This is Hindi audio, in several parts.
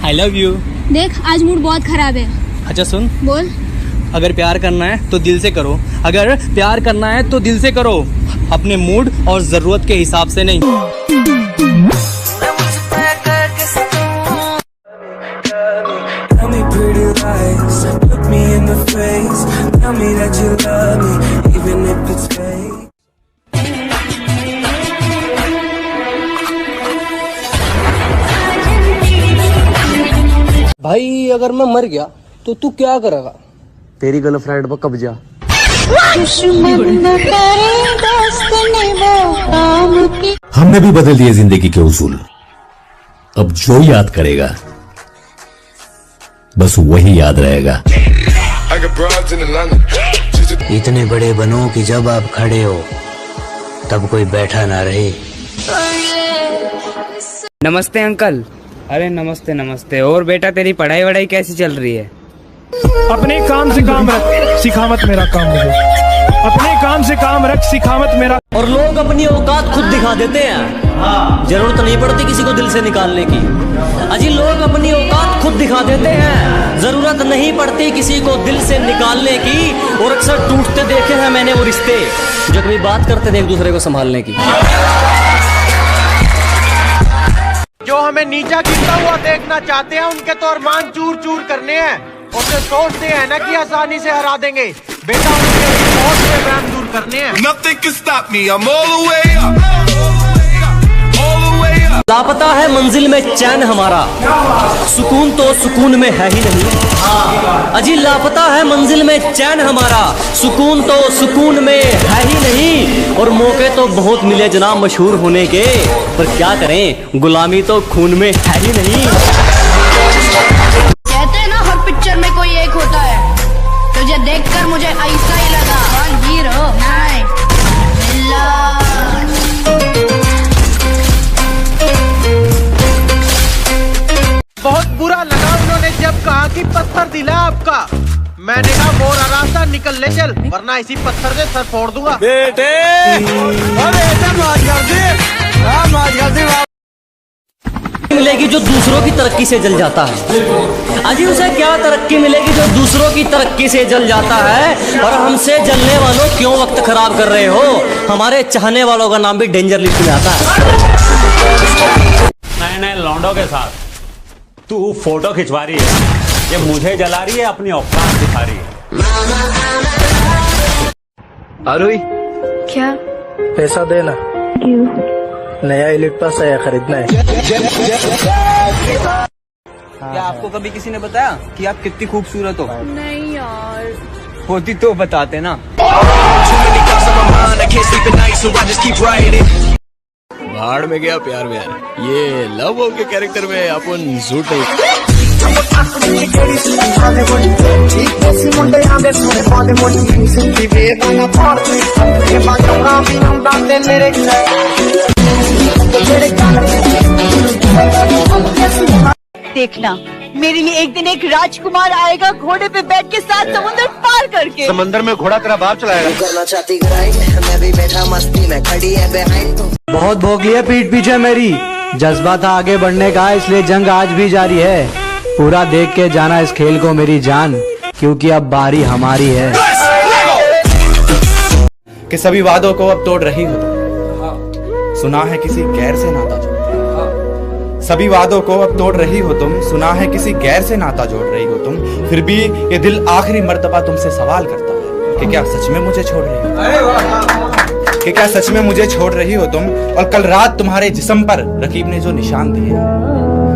I love you. देख आज मूड बहुत खराब है। अच्छा सुन, बोल। अगर प्यार करना है तो दिल से करो, अगर प्यार करना है तो दिल से करो, अपने मूड और जरूरत के हिसाब से नहीं। भाई अगर मैं मर गया तो तू क्या करेगा? तेरी गर्लफ्रेंड पर कब्जा। हमने भी बदल दिए जिंदगी के उसूल। अब जो याद करेगा बस वही याद रहेगा। इतने बड़े बनो कि जब आप खड़े हो तब कोई बैठा ना रहे। नमस्ते अंकल। अरे नमस्ते नमस्ते। और बेटा तेरी पढ़ाई वढ़ाई कैसी चल रही है? अपने काम से काम रख, सिखावत मेरा काम मुझे। अपने काम से काम रख, सिखावत मेरा। और लोग अपनी औकात खुद दिखा देते हैं, जरूरत नहीं पड़ती किसी को दिल से निकालने की। अजी लोग अपनी औकात खुद दिखा देते हैं, जरूरत नहीं पड़ती किसी को दिल से निकालने की। और अक्सर टूटते देखे हैं मैंने वो रिश्ते जो कभी बात करते थे एक दूसरे को संभालने की। जो हमें नीचा गिरता हुआ देखना चाहते हैं उनके तो अरमान चूर चूर करने हैं, और जो सोचते हैं ना कि आसानी से हरा देंगे, बेटा उनके बहुत से वहम दूर करने हैं। Nothing can stop me, I'm all the way up, all the way up। लापता है मंजिल में चैन हमारा, सुकून तो सुकून में है ही नहीं। अजी लापता है मंजिल में चैन हमारा, सुकून तो सुकून में है ही नहीं। और मौके तो बहुत मिले जनाब मशहूर होने के, पर क्या करें गुलामी तो खून में है ही नहीं। कहते हैं ना हर पिक्चर में कोई एक होता है, तुझे देखकर मुझे ऐसा ही लगा हीरो नहीं बहुत बुरा लगा उन्होंने जब कहा कि पत्थर दिला आपका। मैंने कहा मोर रास्ता निकल ले चल, वरना इसी पत्थर से सर फोड़ दूंगा। बेटे मिलेगी जो दूसरों की तरक्की से जल जाता है। अजी उसे क्या तरक्की मिलेगी जो दूसरों की तरक्की से जल जाता है। और हमसे जलने वालों क्यों वक्त खराब कर रहे हो? हमारे चाहने वालों का नाम भी डेंजर लिस्ट में आता है। नए नए लौंडों के साथ तू फोटो खिंचवा रही है, ये मुझे जला रही है, अपनी औकात दिखा रही है। आरुई क्या? पैसा देना। क्यों? नया इलेक्ट्रिक पास आया, खरीदना है। क्या आपको कभी किसी ने बताया कि आप कितनी खूबसूरत हो? नहीं यार। होती तो बताते ना। भाड़ में गया प्यार में यार, ये लव हो के कैरेक्टर में अपन झूठ नहीं। देखना मेरे लिए एक दिन एक राजकुमार आएगा घोड़े पे बैठ के साथ समुद्र पार करके। समंदर में घोड़ा तेरा बाप चलाएगा। करना चाहती मैं भी बैठा मस्ती में, खड़ी है बिहाइंड। बहुत भोग लिया पीठ पीछे मेरी, जज्बा था आगे बढ़ने का, इसलिए जंग आज भी जारी है। पूरा देख के जाना इस खेल को मेरी जान, क्योंकि अब बारी हमारी है। कि सभी वादों को अब तोड़ रही हो, सुना है किसी गैर से नाता जोड़। सभी वादों को अब तोड़ रही हो तुम, सुना है किसी गैर से नाता जोड़ रही हो तुम। फिर भी ये दिल आखिरी मर्तबा तुमसे सवाल करता है कि क्या सच में मुझे छोड़ रही हो, कि क्या सच में मुझे छोड़ रही हो तुम। और कल रात तुम्हारे जिस्म पर रकीब ने जो निशान दिए हैं,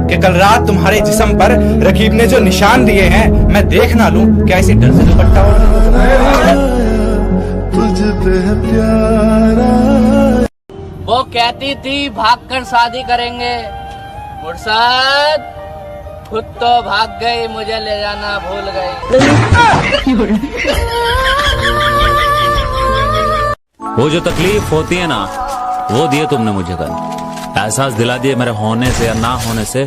कि कल रात तुम्हारे जिस्म पर रकीब ने जो निशान दिए हैं, मैं देख ना लूं क्या इसी डर से दुपट्टा ओढ़ रही हो। वो कहती थी भागकर शादी करेंगे, मुर्शद खुद तो भाग गई, मुझे ले जाना भूल गई। वो जो तकलीफ होती है ना, वो दिए तुमने मुझे कल। एहसास दिला दिए मेरे होने से या ना होने से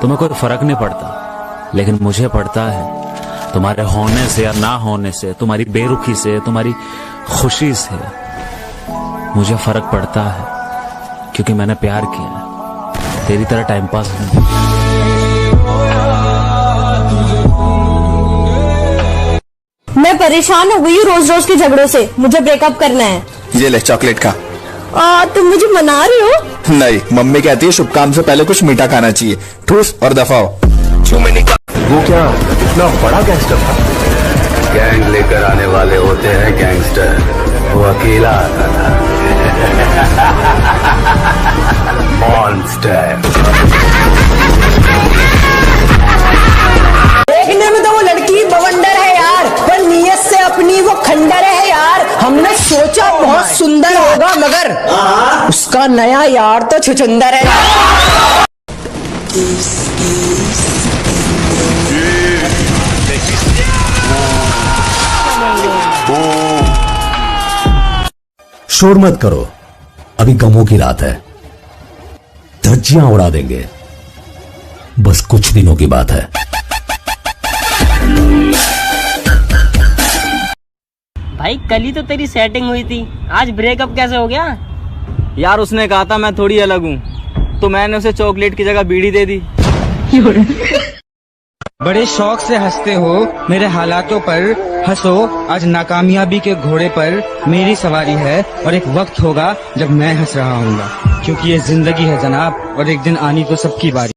तुम्हें कोई फर्क नहीं पड़ता, लेकिन मुझे पड़ता है। तुम्हारे होने से या ना होने से, तुम्हारी बेरुखी से, तुम्हारी खुशी से मुझे फर्क पड़ता है, क्योंकि मैंने प्यार किया है, तेरी तरह टाइम पास नहीं। मैं परेशान हो गई हूँ रोज रोज के झगड़ों से, मुझे ब्रेकअप करना है। ये ले चॉकलेट खा। तुम मुझे मना रहे हो? नहीं, मम्मी कहती है शुभ काम से पहले कुछ मीठा खाना चाहिए। ठूस और दफाओ। वो क्या इतना बड़ा गैंगस्टर था? गैंग लेकर आने वाले होते हैं गैंगस्टर, वो अकेला आता था। मॉन्स्टर। देखने में तो वो लड़की बवंडर है यार, पर नीयत से अपनी वो खंडर है यार। हमने सोचा बहुत सुंदर होगा, मगर उसका नया यार तो छुछुंदर है। शोर मत करो, अभी गमों की रात है, धज्जियां उड़ा देंगे, बस कुछ दिनों की बात है। भाई कल ही तो तेरी सेटिंग हुई थी, आज ब्रेकअप कैसे हो गया? यार उसने कहा था मैं थोड़ी अलग हूँ, तो मैंने उसे चॉकलेट की जगह बीड़ी दे दी। बड़े शौक से हंसते हो मेरे हालातों पर, हंसो आज नाकामयाबी के घोड़े पर मेरी सवारी है, और एक वक्त होगा जब मैं हंस रहा हूँगा, क्योंकि ये जिंदगी है जनाब, और एक दिन आनी तो सबकी बारी।